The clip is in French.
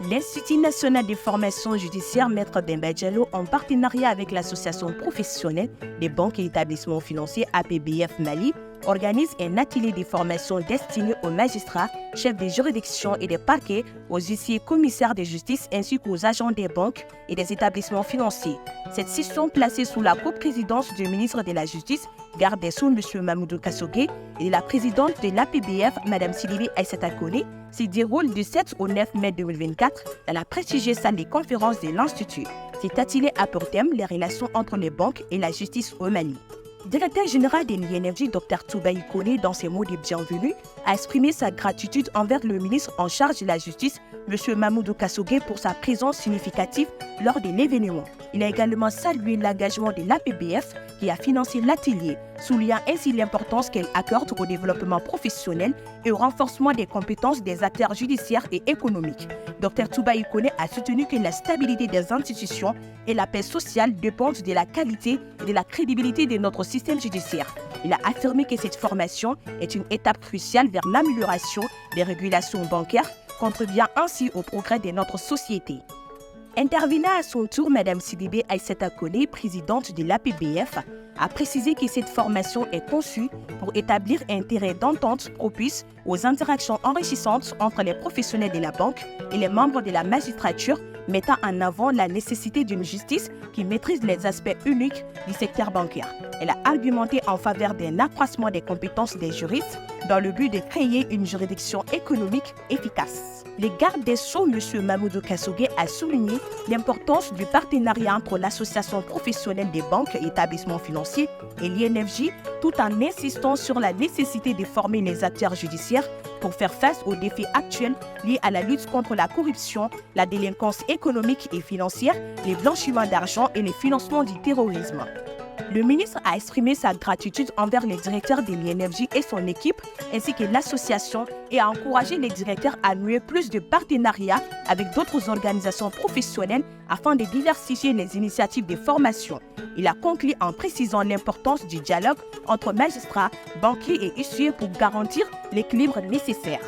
L'Institut national de formation judiciaire Maître Demba Diallo, en partenariat avec l'association professionnelle des banques et établissements financiers APBF Mali, organise un atelier de formation destiné aux magistrats, chefs des juridictions et des parquets, aux huissiers commissaires de justice ainsi qu'aux agents des banques et des établissements financiers. Cette session, placée sous la coprésidence du ministre de la Justice, garde des Sceaux, M. Mamoudou Kassogué, et de la présidente de l'APBF, Mme Sidibé Aïssata Kone, se déroule du 7 au 9 mai 2024 dans la prestigieuse salle de conférences de l'Institut. Cet atelier a pour thème les relations entre les banques et la justice au Mali. Directeur général de l'INFJ, Dr Toubaï Kone, dans ses mots de bienvenue, a exprimé sa gratitude envers le ministre en charge de la justice, M. Mamoudou Kassogué, pour sa présence significative lors de l'événement. Il a également salué l'engagement de l'APBF qui a financé l'atelier, soulignant ainsi l'importance qu'elle accorde au développement professionnel et au renforcement des compétences des acteurs judiciaires et économiques. Dr Toubaï Kone a soutenu que la stabilité des institutions et la paix sociale dépendent de la qualité et de la crédibilité de notre système judiciaire. Il a affirmé que cette formation est une étape cruciale vers l'amélioration des régulations bancaires, contribuant ainsi au progrès de notre société. Intervenant à son tour, Mme Sidibé Aïssata Kone, présidente de l'APBF, a précisé que cette formation est conçue pour établir un terrain d'entente propice aux interactions enrichissantes entre les professionnels de la banque et les membres de la magistrature, mettant en avant la nécessité d'une justice qui maîtrise les aspects uniques du secteur bancaire. Elle a argumenté en faveur d'un accroissement des compétences des juristes dans le but de créer une juridiction économique efficace. Le garde des Sceaux, M. Mamoudou Kassogué, a souligné l'importance du partenariat entre l'association professionnelle des banques et établissements financiers et l'INFJ, tout en insistant sur la nécessité de former les acteurs judiciaires pour faire face aux défis actuels liés à la lutte contre la corruption, la délinquance économique et financière, les blanchiments d'argent et le financement du terrorisme. Le ministre a exprimé sa gratitude envers les directeurs de l'INFJ et son équipe, ainsi que l'association, et a encouragé les directeurs à nouer plus de partenariats avec d'autres organisations professionnelles afin de diversifier les initiatives de formation. Il a conclu en précisant l'importance du dialogue entre magistrats, banquiers et huissiers pour garantir l'équilibre nécessaire.